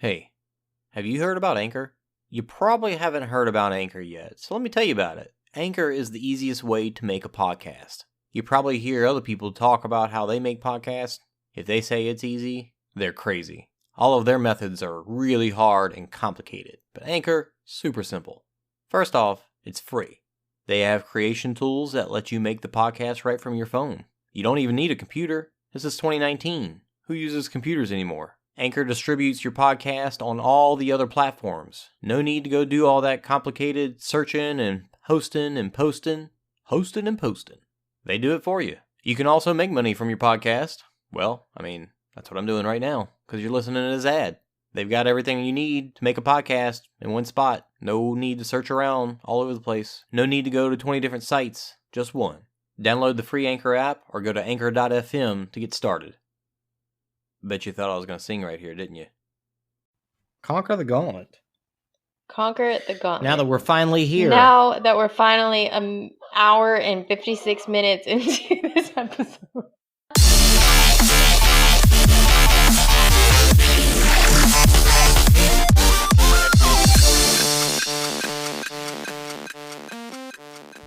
Hey, have you heard about Anchor? You probably haven't heard about Anchor yet, so let me tell you about it. Anchor is the easiest way to make a podcast. You probably hear other people talk about how they make podcasts. If they say it's easy, they're crazy. All of their methods are really hard and complicated, but Anchor, super simple. First off, it's free. They have creation tools that let you make the podcast right from your phone. You don't even need a computer. This is 2019. Who uses computers anymore? Anchor distributes your podcast on all the other platforms. No need to go do all that complicated searching and hosting and posting. Hosting and posting. They do it for you. You can also make money from your podcast. Well, that's what I'm doing right now, because you're listening to this ad. They've got everything you need to make a podcast in one spot. No need to search around all over the place. No need to go to 20 different sites. Just one. Download the free Anchor app or go to anchor.fm to get started. Bet you thought I was going to sing right here, didn't you? Conquer the Gauntlet. Conquer the Gauntlet. Now that we're finally here. Now that we're finally an hour and 56 minutes into this episode.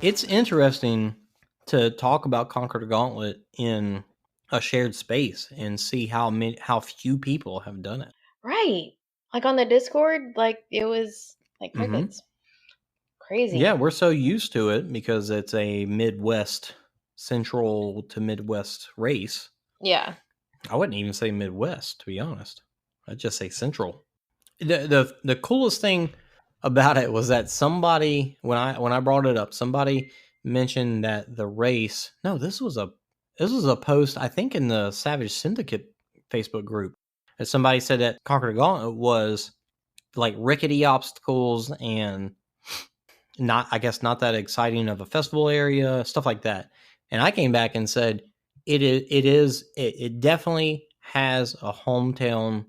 It's interesting to talk about Conquer the Gauntlet in a shared space and see how few people have done it. Right. Like on the Discord, it was like crickets. Crazy. Yeah, we're so used to it because it's a central to Midwest race. Yeah. I wouldn't even say Midwest, to be honest. I'd just say central. The coolest thing about it was that somebody, when I brought it up, somebody mentioned that the race. No, this was a post, I think, in the Savage Syndicate Facebook group. And somebody said that Conquer the Gauntlet was like rickety obstacles and not that exciting of a festival area, stuff like that. And I came back and said it definitely has a hometown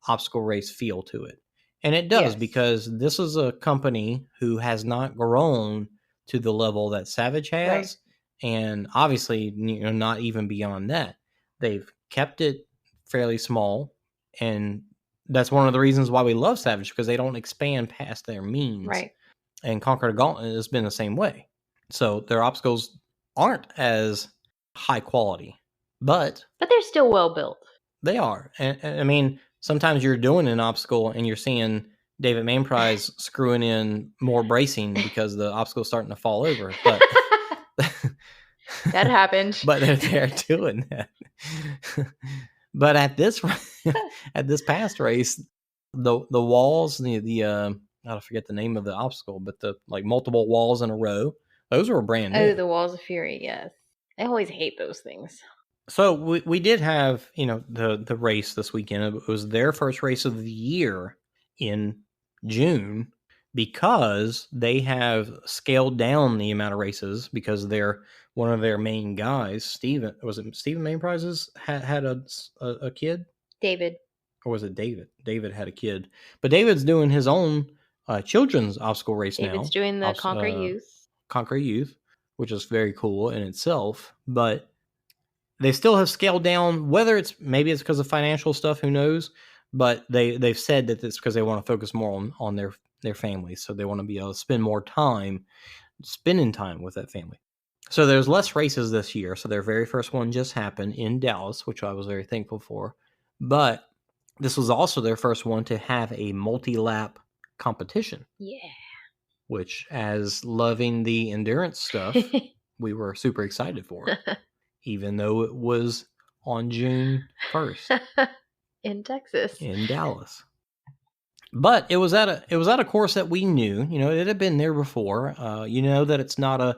obstacle race feel to it. And it does, because this is a company who has not grown to the level that Savage has. Right. And obviously, not even beyond that. They've kept it fairly small. And that's one of the reasons why we love Savage, because they don't expand past their means. Right. And Conquer the Gauntlet has been the same way. So their obstacles aren't as high quality, but they're still well built. They are. And sometimes you're doing an obstacle and you're seeing David Mainprize screwing in more bracing because the obstacle's starting to fall over. But that happened. But they're doing that. But at this past race, the walls, I forget the name of the obstacle, but the multiple walls in a row, those were brand new. Oh, the Walls of Fury, yes. I always hate those things. So we did have, the race this weekend. It was their first race of the year in June, because they have scaled down the amount of races because one of their main guys, Steven, was it Steven Mainprize's had a kid? David. Or was it David? David had a kid. But David's doing his own children's obstacle race now. David's doing the Conquer Youth. Conquer Youth, which is very cool in itself. But they still have scaled down, whether maybe it's because of financial stuff, who knows? But they've said that it's because they want to focus more on their families. So they want to be able to spend more time spending time with that family. So there's less races this year. So their very first one just happened in Dallas, which I was very thankful for. But this was also their first one to have a multi-lap competition. Yeah. Which, as loving the endurance stuff, we were super excited for it. Even though it was on June 1st. In Texas. In Dallas. But it was at a course that we knew. It had been there before. That it's not a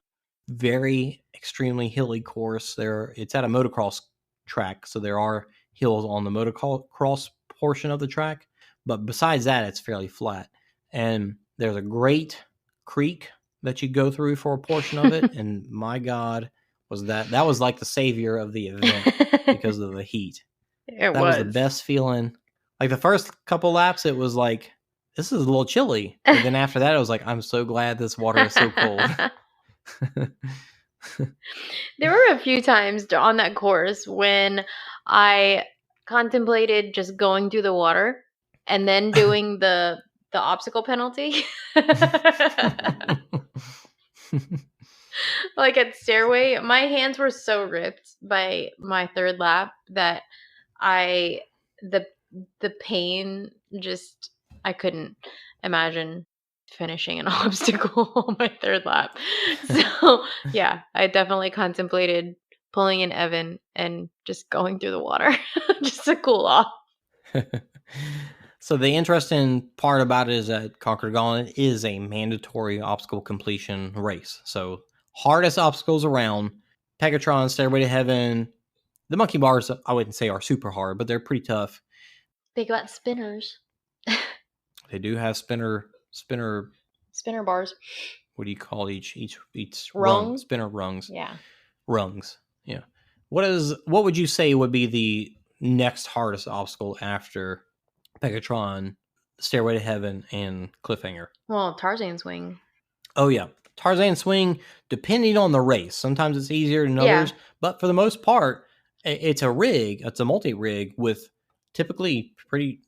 very extremely hilly course. It's at a motocross track, so there are hills on the motocross portion of the track. But besides that, it's fairly flat. And there's a great creek that you go through for a portion of it. And my God, that was like the savior of the event because of the heat. That was the best feeling. Like the first couple laps, it was like, this is a little chilly. But then after that, it was like, I'm so glad this water is so cold. There were a few times on that course when I contemplated just going through the water and then doing the obstacle penalty. Like at Stairway, my hands were so ripped by my third lap that the pain just, I couldn't imagine finishing an obstacle on my third lap. So yeah, I definitely contemplated pulling in Evan and just going through the water just to cool off. So the interesting part about it is that Conquer the Gauntlet is a mandatory obstacle completion race. So hardest obstacles around. Pegatron, Stairway to Heaven. The monkey bars, I wouldn't say are super hard, but they're pretty tough. They got spinners. They do have spinner bars. What do you call each rung? Spinner rungs. Yeah. Rungs. Yeah. What would you say would be the next hardest obstacle after Pegatron, Stairway to Heaven, and Cliffhanger? Well, Tarzan Swing. Oh yeah. Tarzan Swing, depending on the race. Sometimes it's easier than others, but for the most part, it's a rig. It's a multi-rig with typically pretty,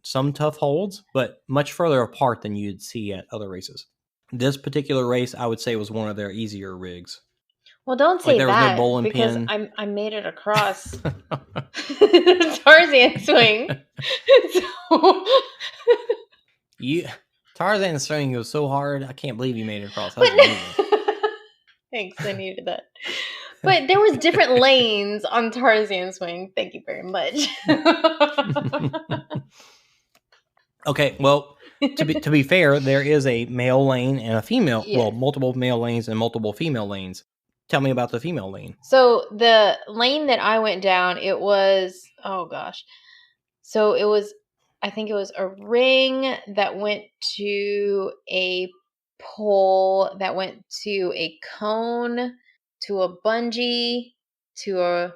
some tough holds, but much further apart than you'd see at other races. This particular race, I would say, was one of their easier rigs. Well, don't say there was that no bowling because pin. I made it across Tarzan Swing. So Tarzan Swing was so hard. I can't believe you made it across. Thanks, I needed that. But there was different lanes on Tarzan Swing. Thank you very much. Okay, well, to be fair, there is a male lane and a female. Yes. Well, multiple male lanes and multiple female lanes. Tell me about the female lane. So the lane that I went down, it was, oh gosh. So it was, I think it was a ring that went to a pole, that went to a cone, to a bungee, to a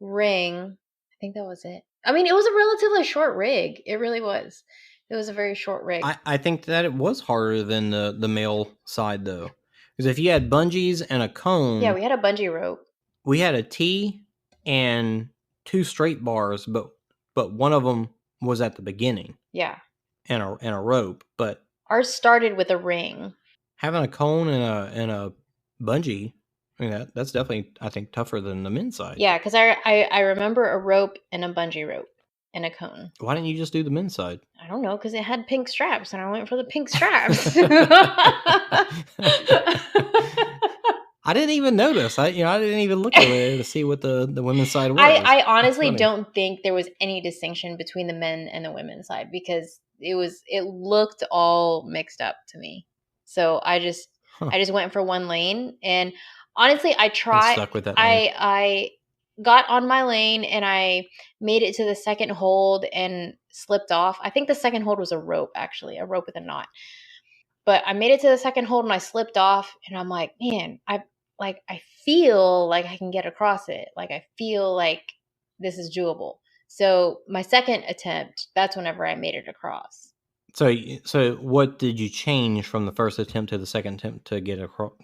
ring. I think that was it. I mean, it was a relatively short rig. It really was. It was a very short rig. I think that it was harder than the male side, though. Because if you had bungees and a cone... Yeah, we had a bungee rope. We had a T and 2 straight bars, but one of them was at the beginning. Yeah. And a rope, but... Ours started with a ring. Having a cone and a bungee, I mean, that's definitely, I think, tougher than the men's side. Yeah, because I remember a rope and a bungee rope. And a cone. Why didn't you just do the men's side? I don't know, because it had pink straps, and I went for the pink straps. I didn't even notice. I didn't even look at it to see what the women's side was. I honestly don't think there was any distinction between the men and the women's side because it looked all mixed up to me. So I just went for one lane, and honestly, I tried. Stuck with that lane. I got on my lane and I made it to the second hold and slipped off. I think the second hold was a rope, actually, a rope with a knot. But I made it to the second hold and I slipped off, and I'm like, man, I feel like I can get across it. Like I feel like this is doable. So my second attempt, that's whenever I made it across. So what did you change from the first attempt to the second attempt to get through the rope?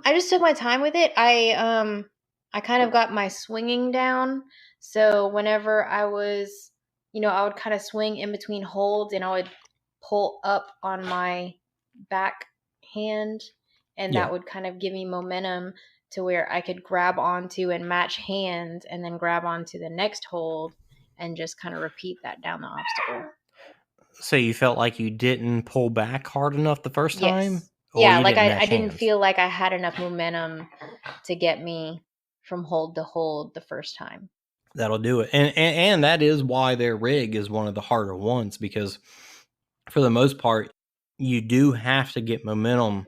I just took my time with it. I kind of got my swinging down. So whenever I was, I would kind of swing in between holds and I would pull up on my back hand, and that would kind of give me momentum to where I could grab onto and match hands and then grab onto the next hold and just kind of repeat that down the obstacle. So you felt like you didn't pull back hard enough the first time? Yeah, like I didn't feel like I had enough momentum to get me from hold to hold the first time. That'll do it. And that is why their rig is one of the harder ones, because for the most part, you do have to get momentum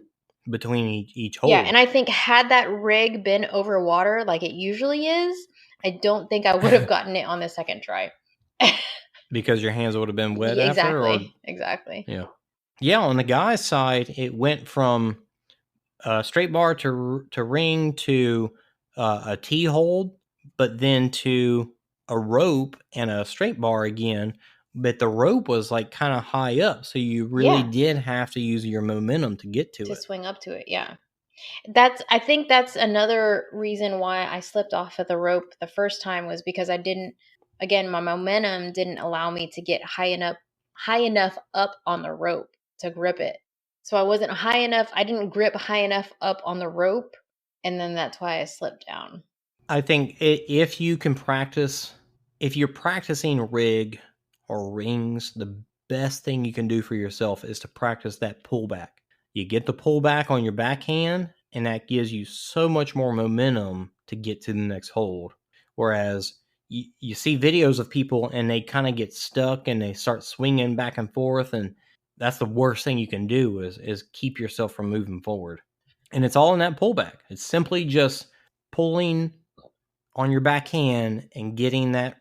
between each hold. Yeah, and I think had that rig been over water like it usually is, I don't think I would have gotten it on the second try. Because your hands would have been wet Exactly. Yeah. Yeah, on the guy's side, it went from a straight bar to ring to a T hold, but then to a rope and a straight bar again. But the rope was like kind of high up, so you really did have to use your momentum to get to swing up to it. Yeah, I think that's another reason why I slipped off of the rope the first time, was because I didn't again, my momentum didn't allow me to get high enough up on the rope to grip it. So I wasn't high enough. I didn't grip high enough up on the rope, and then that's why I slipped down. I think if you can practice, if you're practicing rig or rings, the best thing you can do for yourself is to practice that pullback. You get the pullback on your backhand, and that gives you so much more momentum to get to the next hold. Whereas you see videos of people and they kind of get stuck and they start swinging back and forth, and that's the worst thing you can do is keep yourself from moving forward. And it's all in that pullback. It's simply just pulling on your backhand and getting that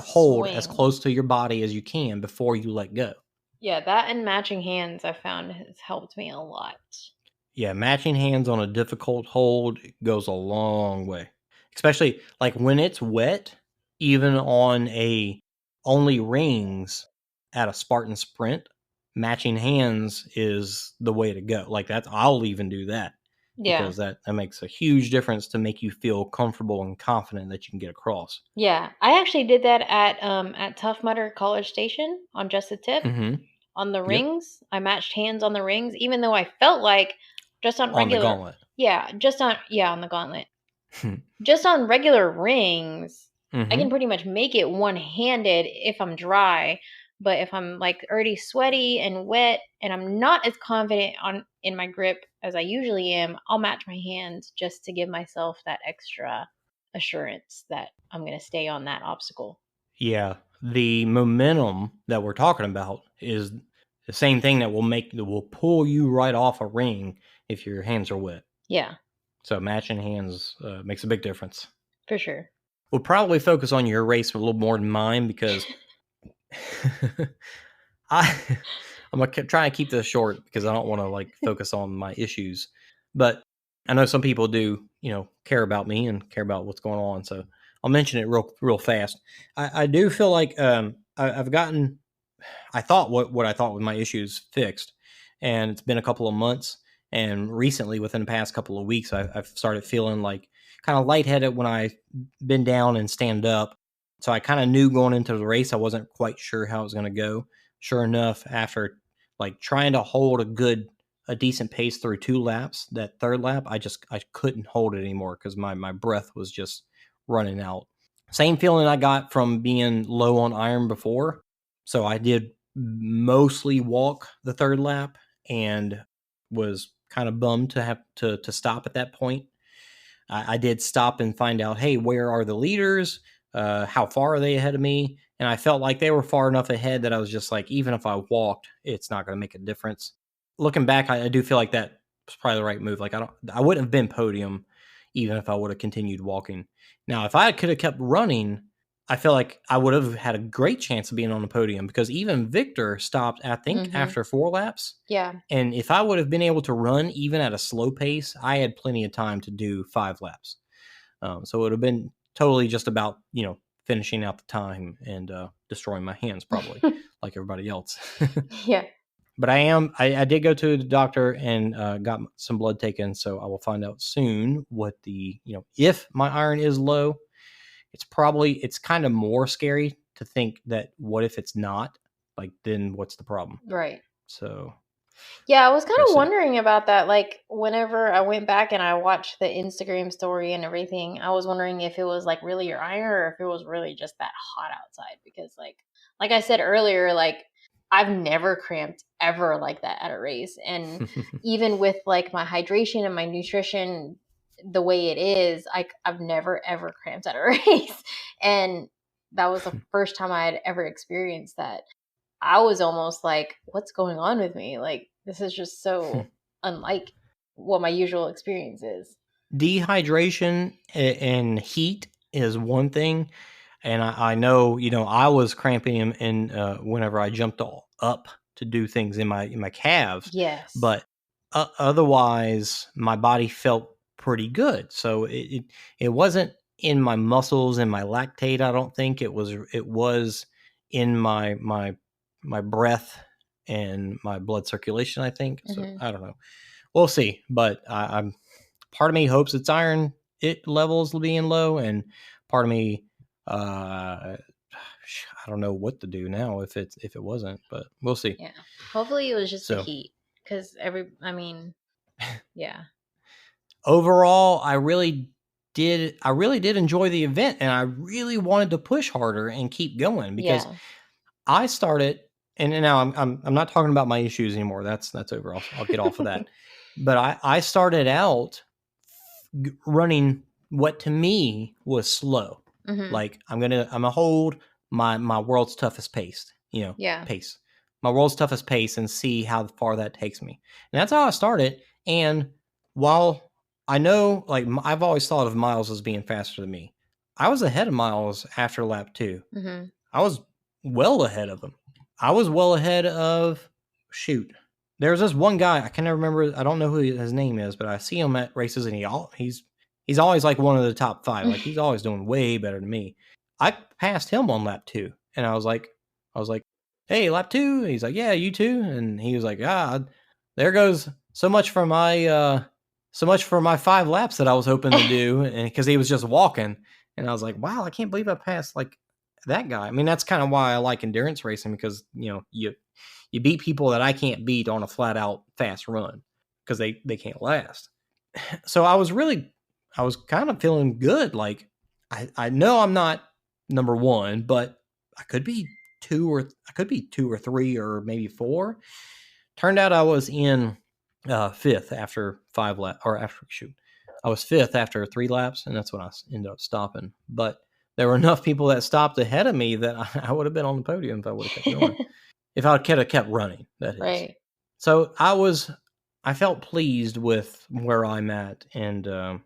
hold as close to your body as you can before you let go. Yeah, that and matching hands I found has helped me a lot. Yeah, matching hands on a difficult hold goes a long way. Especially like when it's wet, even on a only rings at a Spartan sprint, matching hands is the way to go. Like that's I'll even do that. Yeah. Because that makes a huge difference to make you feel comfortable and confident that you can get across. Yeah. I actually did that at Tough Mudder College Station on Just a Tip. Mm-hmm. On the rings. I matched hands on the rings, even though I felt like just on regular the gauntlet. On the gauntlet. Just on regular rings, Mm-hmm. I can pretty much make it one-handed if I'm dry. But if I'm like already sweaty and wet and I'm not as confident in my grip as I usually am, I'll match my hands just to give myself that extra assurance that I'm going to stay on that obstacle. Yeah, the momentum that we're talking about is the same thing that will pull you right off a ring if your hands are wet. Yeah. So matching hands makes a big difference. For sure. We'll probably focus on your race a little more than mine because I'm gonna try and keep this short because I don't want to like focus on my issues. But I know some people do, care about me and care about what's going on. So I'll mention it real fast. I do feel like I've gotten, I thought what I thought was my issues fixed, and it's been a couple of months. And recently, within the past couple of weeks, I've started feeling like kind of lightheaded when I bend down and stand up. So I kind of knew going into the race, I wasn't quite sure how it was going to go. Sure enough, after like trying to hold a decent pace through 2 laps, that third lap, I couldn't hold it anymore because my breath was just running out. Same feeling I got from being low on iron before. So I did mostly walk the third lap and was kind of bummed to have to stop at that point. I did stop and find out, hey, where are the leaders? How far are they ahead of me? And I felt like they were far enough ahead that I was just like, even if I walked, it's not going to make a difference. Looking back, I do feel like that was probably the right move. Like I wouldn't have been podium even if I would have continued walking. Now, if I could have kept running, I feel like I would have had a great chance of being on the podium because even Victor stopped, I think, after 4 laps. Yeah. And if I would have been able to run even at a slow pace, I had plenty of time to do 5 laps. So it would have been totally just about, finishing out the time and destroying my hands probably like everybody else. Yeah. But I did go to the doctor and got some blood taken. So I will find out soon what if my iron is low. It's kind of more scary to think that what if it's not, like, then what's the problem? Right. So yeah, I was kind of wondering about that. Like whenever I went back and I watched the Instagram story and everything, I was wondering if it was like really your iron or if it was really just that hot outside. Because like I said earlier, like I've never cramped ever like that at a race. And even with like my hydration and my nutrition the way it is, I've never ever cramped at a race. And that was the first time I had ever experienced that. I was almost like, what's going on with me? Like, this is just so unlike what my usual experience is. Dehydration and heat is one thing. And I know, I was cramping in whenever I jumped up to do things in my calves. Yes. But otherwise, my body felt pretty good. So it wasn't in my muscles and my lactate. I don't think it was in my breath and my blood circulation, I think. So I don't know. We'll see. But I'm part of me hopes it's iron levels being low, and part of me I don't know what to do now if it wasn't, but we'll see. Yeah. Hopefully it was just the So heat, because yeah. overall, I really did enjoy the event, and I really wanted to push harder and keep going because Yeah. I started, and now I'm not talking about my issues anymore. That's over. I'll get off of that. But I started out running what to me was slow. Mm-hmm. Like I'm gonna hold my world's toughest pace, Yeah. pace, my world's toughest pace, and see how far that takes me. And that's how I started. And while I know, like I've always thought of Miles as being faster than me, I was ahead of Miles after lap 2. Mm-hmm. I was well ahead of him. I was well ahead of There's this one guy, I can never remember. I don't know who his name is, but I see him at races, and he's always like one of the top 5. Like he's always doing way better than me. I passed him on lap 2, and I was like, "Hey, lap 2." He's like, "Yeah, you too." And he was like, there goes so much for my 5 laps that I was hoping to do," and because he was just walking, and I was like, "Wow, I can't believe I passed like that guy." I mean, that's kind of why I like endurance racing, because you beat people that I can't beat on a flat out fast run because they can't last. So I was kind of feeling good. Like I know I'm not number 1, but I could be 2 or 3 or maybe 4. Turned out I was in 5th after 5 laps, or I was 5th after 3 laps, and that's when I ended up stopping. But there were enough people that stopped ahead of me that I would have been on the podium if I would have kept going. If I could have kept running, that is. Right. So I felt pleased with where I'm at, and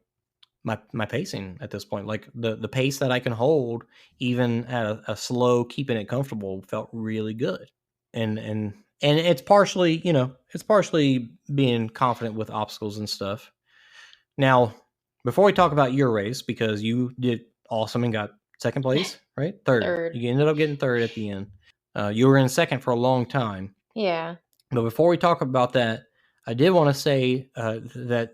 my pacing at this point. Like the pace that I can hold, even at a slow, keeping it comfortable, felt really good. And it's partially, being confident with obstacles and stuff. Now, before we talk about your race, because you did awesome and got second place, right? Third. You ended up getting third at the end. You were in second for a long time. Yeah. But before we talk about that, I did want to say that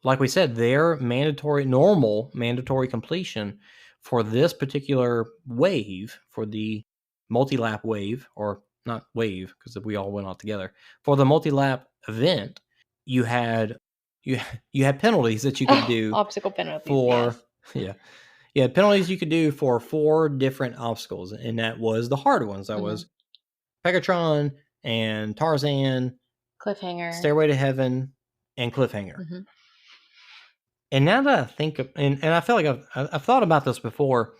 like we said, their normal mandatory completion for this particular wave, for the multi-lap wave, or not wave, because we all went out together, for the multi-lap event, you had penalties that you could do. Obstacle penalties for yeah. You had penalties you could do for 4 different obstacles, and that was the hard ones. That was Pegatron and Tarzan, Cliffhanger, Stairway to Heaven, and Cliffhanger. Mm-hmm. And now that I think of, and I feel like I've thought about this before.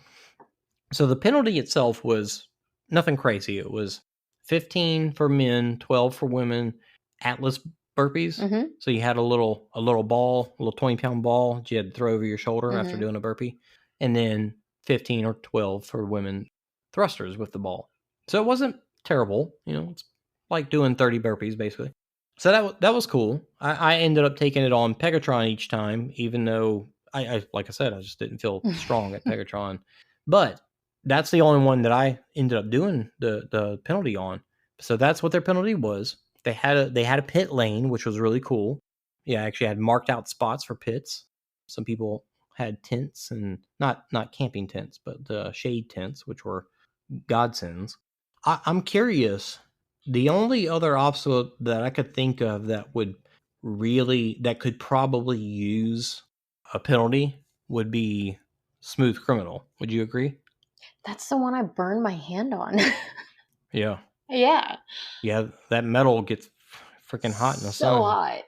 So the penalty itself was nothing crazy. It was 15 for men, 12 for women, Atlas burpees. Mm-hmm. So you had a little ball, a little 20-pound ball that you had to throw over your shoulder after Mm-hmm. doing a burpee, and then 15 or 12 for women thrusters with the ball. So it wasn't terrible. It's like doing 30 burpees basically. So that was cool. I ended up taking it on Pegatron each time, even though I like I said, I just didn't feel strong at Pegatron. But that's the only one that I ended up doing the penalty on. So that's what their penalty was. They had a pit lane, which was really cool. Yeah, I actually had marked out spots for pits. Some people had tents, and not camping tents, but shade tents, which were godsends. I'm curious. The only other obstacle that I could think of that could probably use a penalty would be Smooth Criminal. Would you agree? That's the one I burned my hand on. Yeah. Yeah. Yeah, that metal gets freaking hot in the sun.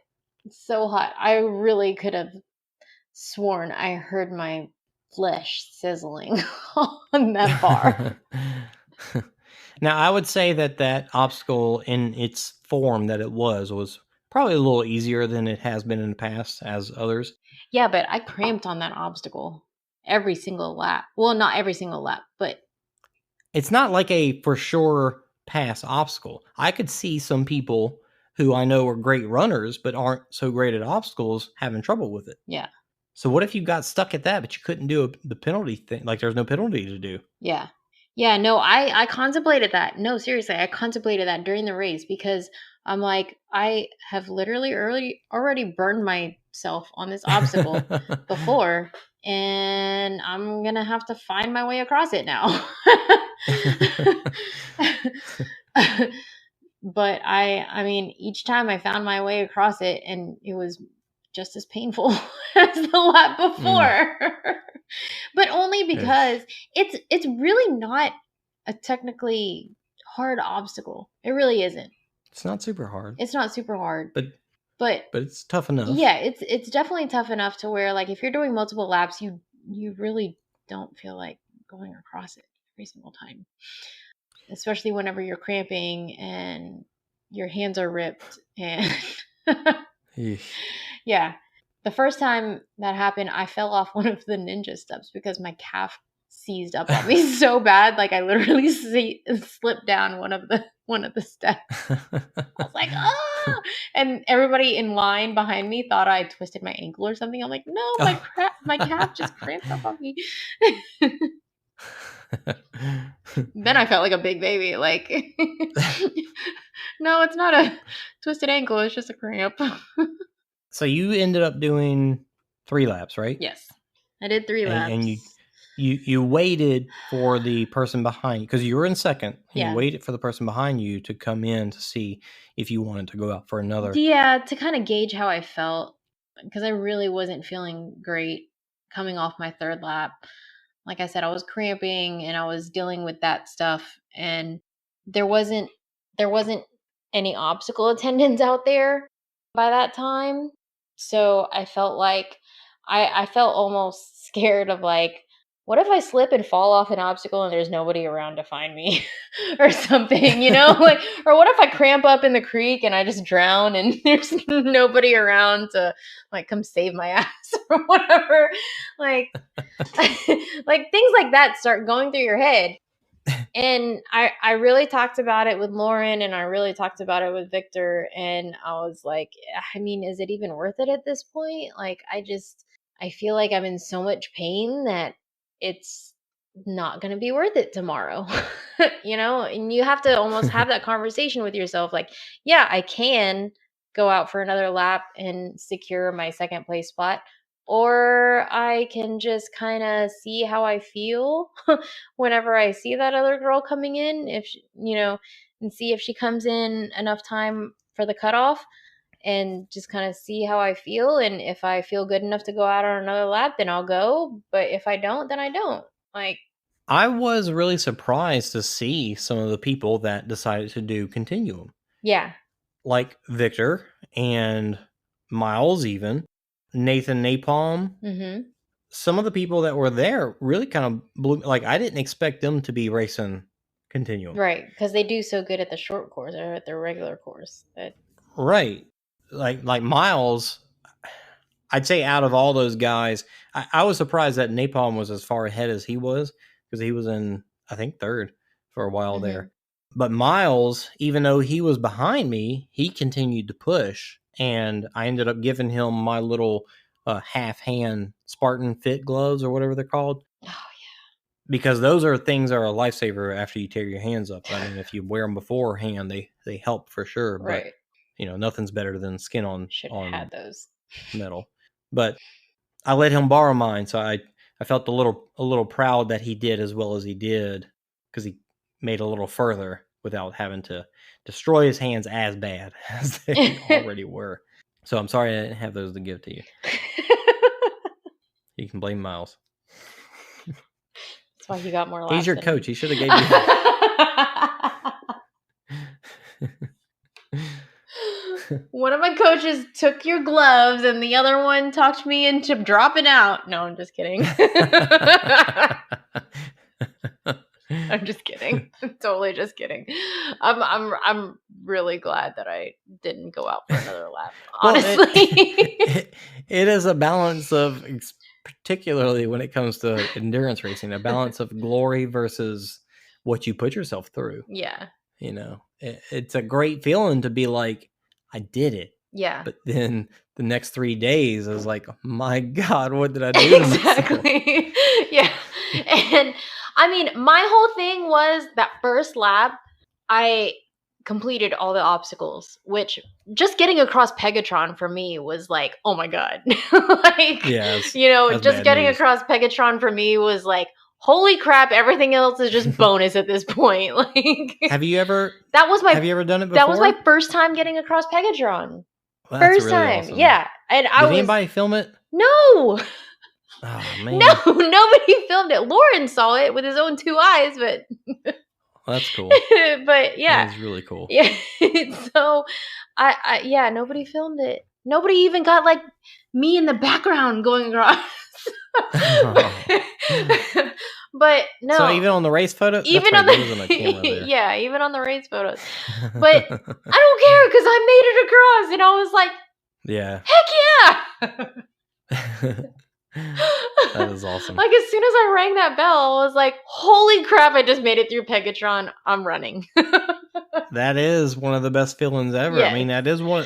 So hot. I really could have sworn I heard my flesh sizzling on that bar. Now, I would say that obstacle in its form that it was probably a little easier than it has been in the past as others. Yeah, but I cramped on that obstacle every single lap. Well, not every single lap, but it's not like a for sure pass obstacle. I could see some people who I know are great runners but aren't so great at obstacles having trouble with it. Yeah. So what if you got stuck at that, but you couldn't do the penalty thing? Like there's no penalty to do. Yeah. Yeah, no, I contemplated that. No, seriously, I contemplated that during the race, because I'm like, I have literally already burned myself on this obstacle before, and I'm going to have to find my way across it now. But I mean, each time I found my way across it, and it was just as painful as the lap before. But only because it's really not a technically hard obstacle. It really isn't. It's not super hard. It's not super hard. But it's tough enough. Yeah, it's definitely tough enough to where, like, if you're doing multiple laps, you really don't feel like going across it every single time. Especially whenever you're cramping and your hands are ripped and yeah. The first time that happened, I fell off one of the ninja steps because my calf seized up on me so bad. Like, I literally slipped down one of the steps. I was like, oh! And everybody in line behind me thought I twisted my ankle or something. I'm like, no, my calf just cramped up on me. Then I felt like a big baby. Like, no, it's not a twisted ankle. It's just a cramp. So you ended up doing 3 laps, right? Yes, I did 3 laps. And you waited for the person behind you because you were in second. Yeah. You waited for the person behind you to come in to see if you wanted to go out for another. Yeah, to kind of gauge how I felt, because I really wasn't feeling great coming off my 3rd lap. Like I said, I was cramping and I was dealing with that stuff, and there wasn't any obstacle attendants out there by that time. So I felt like I felt almost scared of, like, what if I slip and fall off an obstacle and there's nobody around to find me or something, like, or what if I cramp up in the creek and I just drown and there's nobody around to, like, come save my ass or whatever. Like, like, things like that start going through your head. And I really talked about it with Lauren, and I really talked about it with Victor, and I was like, I mean, is it even worth it at this point? Like, I feel like I'm in so much pain that it's not going to be worth it tomorrow, and you have to almost have that conversation with yourself. Like, yeah, I can go out for another lap and secure my 2nd place spot, or I can just kind of see how I feel whenever I see that other girl coming in, if and see if she comes in enough time for the cutoff, and just kind of see how I feel. And if I feel good enough to go out on another lap, then I'll go. But if I don't, then I don't. Like, I was really surprised to see some of the people that decided to do Continuum. Yeah. Like Victor and Miles, even Nathan Napalm. Mm-hmm. Some of the people that were there really kind of blew. Like, I didn't expect them to be racing Continuum. Right, because they do so good at the short course or at the regular course. Right. Like Miles, I'd say out of all those guys, I was surprised that Napalm was as far ahead as he was, because he was in, I think, 3rd for a while there. But Miles, even though he was behind me, he continued to push, and I ended up giving him my little half-hand Spartan Fit gloves, or whatever they're called. Oh, yeah. Because those are things that are a lifesaver after you tear your hands up. I mean, if you wear them beforehand, they help for sure. Right. But, nothing's better than skin on had those metal. But I let him borrow mine, so I felt a little proud that he did as well as he did, because he made a little further without having to destroy his hands as bad as they already were. So I'm sorry I didn't have those to give to you. You can blame Miles. That's why he got more laps. He's your coach. He should have gave you. One of my coaches took your gloves, and the other one talked me into dropping out. No, I'm just kidding. I'm just kidding. I'm totally just kidding. I'm really glad that I didn't go out for another lap. Honestly, it is a balance of, particularly when it comes to endurance racing, a balance of glory versus what you put yourself through. Yeah. It's a great feeling to be like, I did it. Yeah. But then the next 3 days is like, my God, what did I do? Exactly. Yeah. And I mean, my whole thing was that first lap, I completed all the obstacles, which just getting across Pegatron for me was like, oh my God. Like, Yes, you know, that's just bad getting news. across Pegatron for me was like, holy crap, everything else is just bonus at this point. Like, Have you ever have you ever done it before? that was my first time getting across Pegatron. Well, that's First really time. awesome. Yeah. And Did anybody film it? No. Oh man. No, nobody filmed it. Lauren saw it with his own 2 eyes, but That's cool. but yeah. That is really cool. Yeah. So yeah, nobody filmed it. Nobody even got like me in the background going across. But no. So even on the race photo? Even That's right, on the there wasn't a camera there. Yeah, even on the race photos. But I don't care because I made it across and I was like, yeah. heck yeah. That is awesome. Like as soon as I rang that bell, I was like, holy crap, I just made it through Pegatron. I'm running. That is one of the best feelings ever. Yes. I mean, that is one.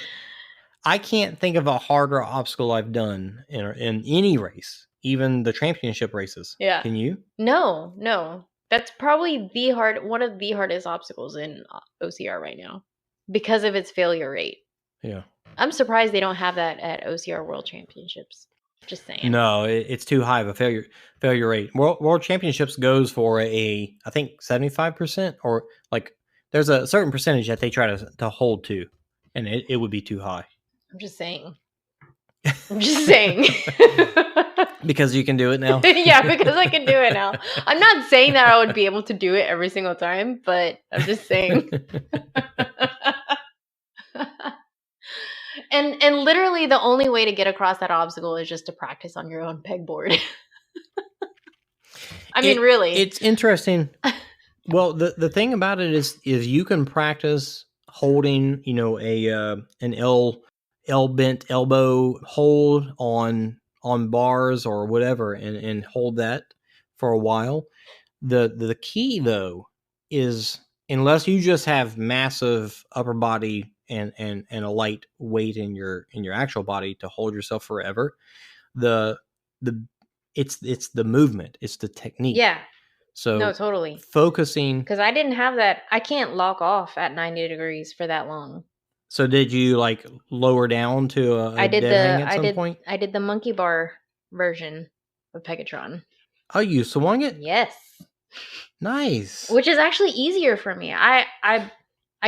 I can't think of a harder obstacle I've done in any race, even the championship races. Yeah. Can you? No. That's probably one of the hardest obstacles in OCR right now because of its failure rate. Yeah. I'm surprised they don't have that at OCR World Championships. Just saying. No, it's too high of a failure rate. World Championships goes for I think 75%, or like there's a certain percentage that they try to hold to, and it would be too high. I'm just saying. Because you can do it now. Yeah, because I can do it now. I'm not saying that I would be able to do it every single time, but I'm just saying. And literally the only way to get across that obstacle is just to practice on your own pegboard. I mean, really. It's interesting. Well, the thing about it is you can practice holding, you know, an L bent elbow hold on bars or whatever, and hold that for a while. The key though is, unless you just have massive upper body and a light weight in your actual body to hold yourself forever, it's the movement, it's the technique. Yeah. So no, totally focusing, because I didn't have that. I can't lock off at 90 degrees for that long. So did you like lower down to a dead hang at some point? I did the monkey bar version of Pegatron. Oh, you swung it? Yes. Nice. Which is actually easier for me. I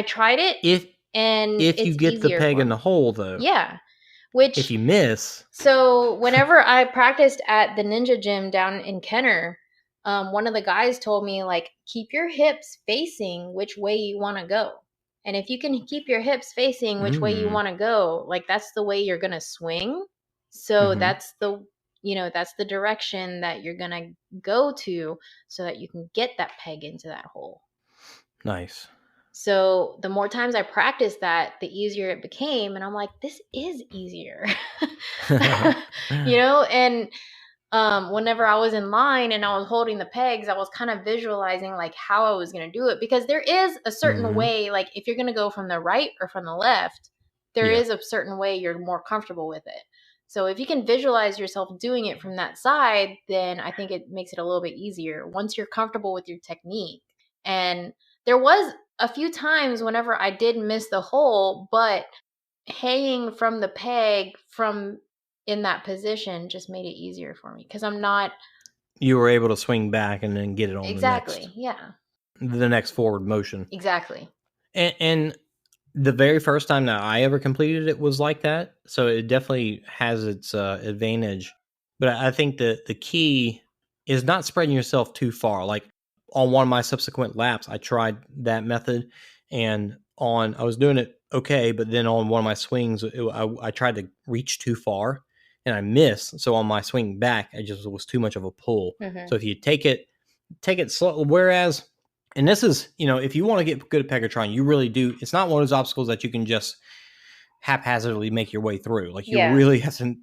tried it. If you get the peg in the hole though. Yeah. Which if you miss. So whenever I practiced at the Ninja Gym down in Kenner, one of the guys told me, like, keep your hips facing which way you want to go. And if you can keep your hips facing which way you want to go, like, that's the way you're going to swing. So that's the direction that you're going to go to so that you can get that peg into that hole. Nice. So the more times I practiced that, the easier it became. And I'm like, this is easier. And whenever I was in line and I was holding the pegs, I was kind of visualizing like how I was going to do it, because there is a certain way, like if you're going to go from the right or from the left, there is a certain way you're more comfortable with it. So if you can visualize yourself doing it from that side, then I think it makes it a little bit easier once you're comfortable with your technique. And there was a few times whenever I did miss the hole, but hanging from the peg from in that position just made it easier for me because I'm not. You were able to swing back and then get it on the next forward motion. Exactly. And the very first time that I ever completed it was like that, so it definitely has its advantage. But I think the key is not spreading yourself too far. Like on one of my subsequent laps, I tried that method, and I was doing it okay, but then on one of my swings, I tried to reach too far, and I missed. So on my swing back, it was too much of a pull. So if you take it slow, whereas, and this is, if you want to get good at Pegatron, you really do. It's not one of those obstacles that you can just haphazardly make your way through. Like you really have to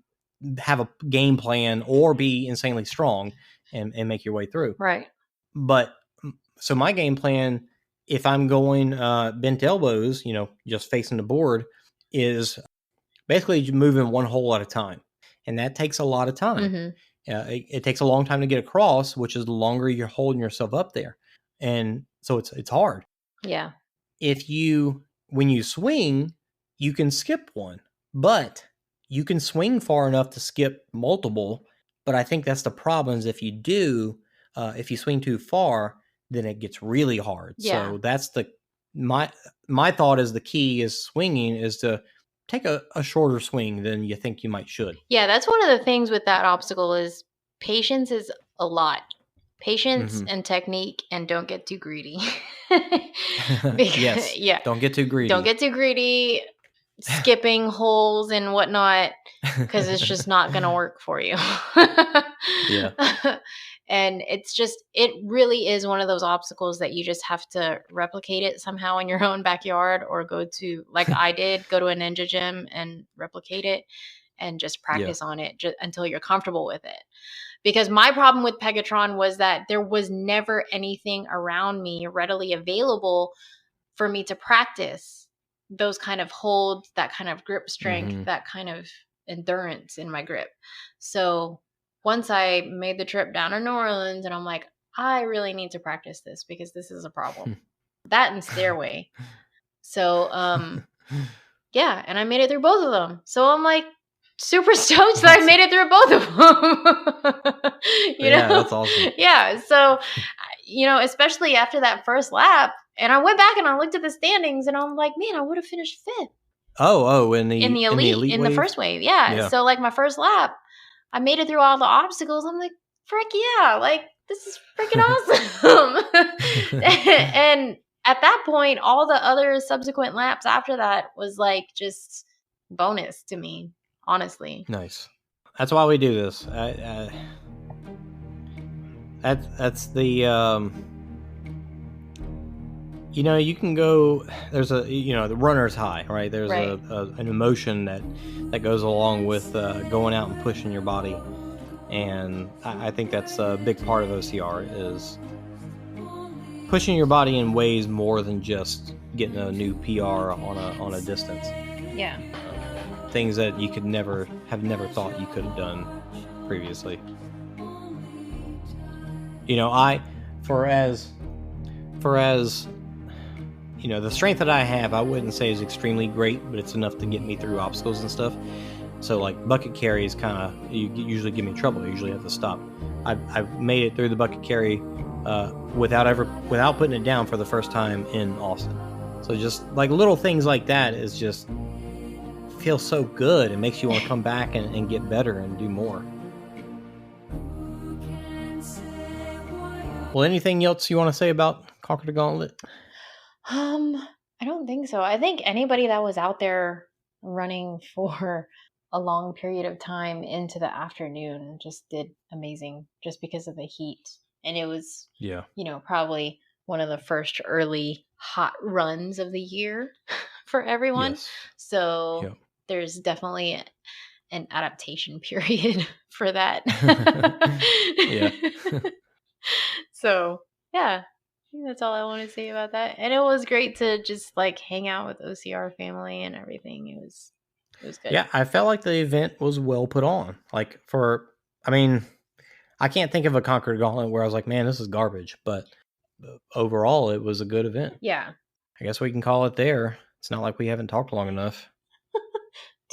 have a game plan or be insanely strong and make your way through. Right. But so my game plan, if I'm going bent elbows, just facing the board, is basically moving one hole at a time. And that takes a lot of time. It takes a long time to get across, which is the longer you're holding yourself up there. And so it's hard. Yeah. when you swing, you can skip one, but you can swing far enough to skip multiple. But I think that's the problem is if you swing too far, then it gets really hard. Yeah. So that's my thought is the key is swinging is to take a shorter swing than you think you might should. Yeah, that's one of the things with that obstacle is patience is a lot. Patience and technique, and don't get too greedy. Yes. Yeah. Don't get too greedy. Don't get too greedy, skipping holes and whatnot, because it's just not going to work for you. Yeah. And it really is one of those obstacles that you just have to replicate it somehow in your own backyard or go to, like I did, go to a ninja gym and replicate it and just practice on it until you're comfortable with it. Because my problem with Pegatron was that there was never anything around me readily available for me to practice those kind of holds, that kind of grip strength, that kind of endurance in my grip. So once I made the trip down to New Orleans and I'm like, I really need to practice this because this is a problem. That and stairway. So, yeah, and I made it through both of them. So I'm like super stoked that I made it through both of them. you know? That's awesome. Yeah. So, especially after that first lap, and I went back and I looked at the standings and I'm like, man, I would have finished 5th. Oh, in the elite in wave? the first wave. Yeah. So like my first lap, I made it through all the obstacles. I'm like, frick yeah, like this is freaking awesome. And at that point, all the other subsequent laps after that was like just bonus to me, honestly. Nice. That's why we do this. That's the you can go. There's the runner's high, right? There's an emotion that goes along with going out and pushing your body, and I think that's a big part of OCR is pushing your body in ways more than just getting a new PR on a distance. Yeah. Things that you could never thought you could have done previously. For as the strength that I have, I wouldn't say is extremely great, but it's enough to get me through obstacles and stuff. So like bucket carry is kind of usually give me trouble. I usually have to stop. I've made it through the bucket carry without putting it down for the first time in Austin. So just like little things like that is just feels so good. It makes you want to come back and get better and do more. Well, anything else you want to say about Conquer the Gauntlet? I don't think so. I think anybody that was out there running for a long period of time into the afternoon just did amazing just because of the heat. And it was, probably one of the first early hot runs of the year for everyone. Yes. So there's definitely an adaptation period for that. Yeah. So, yeah. I think that's all I want to say about that. And it was great to just like hang out with OCR family and everything. It was good. Yeah, I felt like the event was well put on. Like I can't think of a Conquer the Gauntlet where I was like, man, this is garbage. But overall, it was a good event. Yeah. I guess we can call it there. It's not like we haven't talked long enough.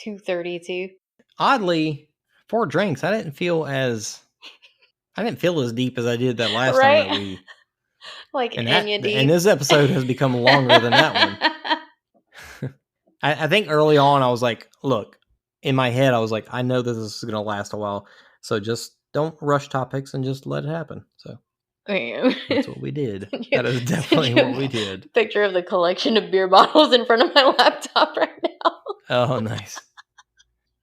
2:32. Oddly, 4 drinks, I didn't feel as deep as I did that last time that we... Like and this episode has become longer than that one. I think early on I was like, look, in my head I was like, I know this is going to last a while, so just don't rush topics and just let it happen. So that's what we did. That is definitely what we did. Picture of the collection of beer bottles in front of my laptop right now. Oh, nice.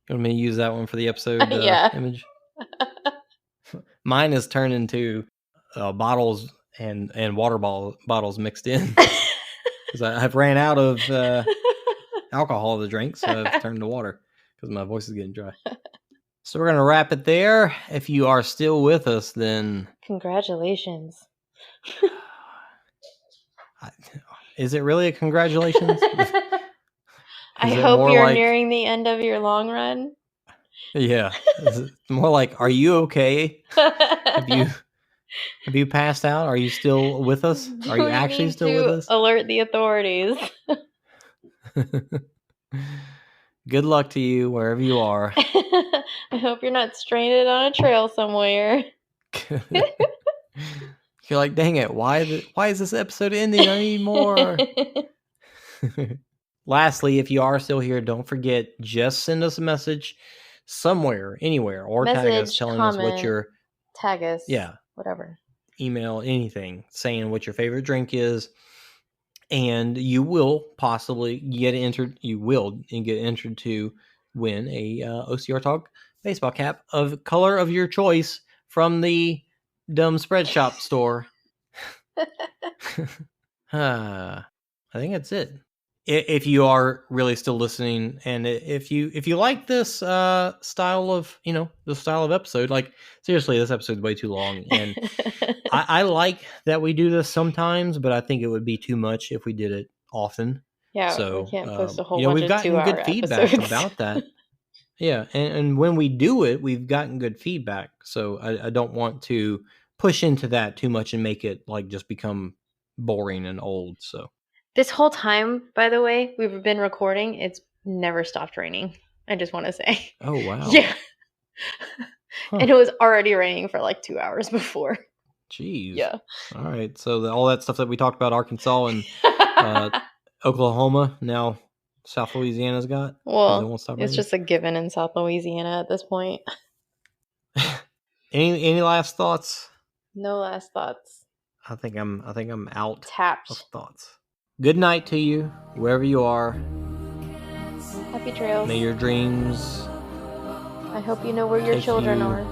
You want me to use that one for the episode image? Mine is turned into bottles and water bottles mixed in because I've ran out of alcohol to drink, so I've turned to water because my voice is getting dry. So we're gonna wrap it there. If you are still with us, then congratulations. Is it really a congratulations? I hope you're nearing the end of your long run. Yeah, it's more like, are you okay? Have you passed out? Are you still with us? Are you We actually need still with to us? alert the authorities. Good luck to you wherever you are. I hope you're not stranded on a trail somewhere. You're like, dang it, why is this episode ending? I need more. Lastly, if you are still here, don't forget, just send us a message somewhere, anywhere, or tag us telling us what your tag us, whatever, email, anything, saying what your favorite drink is, and you will possibly get entered. You will get entered to win a OCR Talk baseball cap of color of your choice from the Dumb Spread Shop store. I think that's it. If you are really still listening, and if you like this style of episode, like seriously, this episode's way too long, and I like that we do this sometimes, but I think it would be too much if we did it often. Yeah, So we can't post a whole bunch we've of gotten 2-hour good feedback episodes about that. Yeah, and when we do it, we've gotten good feedback. So I don't want to push into that too much and make it like just become boring and old. So this whole time, by the way, we've been recording. It's never stopped raining. I just want to say. Oh wow. Yeah. And it was already raining for like 2 hours before. Jeez. Yeah. All right. So all that stuff that we talked about, Arkansas and Oklahoma, now South Louisiana's got. Well, it won't stop it's raining. just a given in South Louisiana at this point. Any last thoughts? No last thoughts. I think I'm out Tapped. of thoughts. Good night to you, wherever you are. Happy trails. May your dreams. I hope you know where your children are.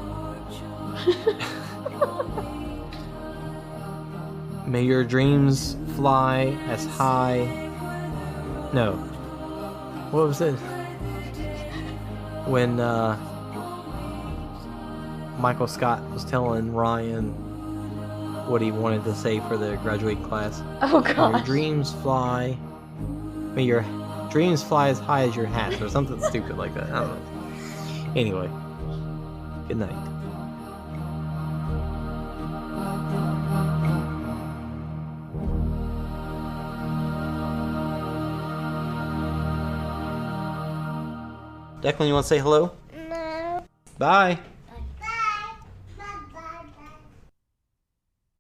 May your dreams fly as high. No. What was it? When Michael Scott was telling Ryan what he wanted to say for the graduating class. Oh god. May your dreams fly. May your dreams fly as high as your hats, or something stupid like that. I don't know. Anyway, good night. Declan, you want to say hello? No. Bye.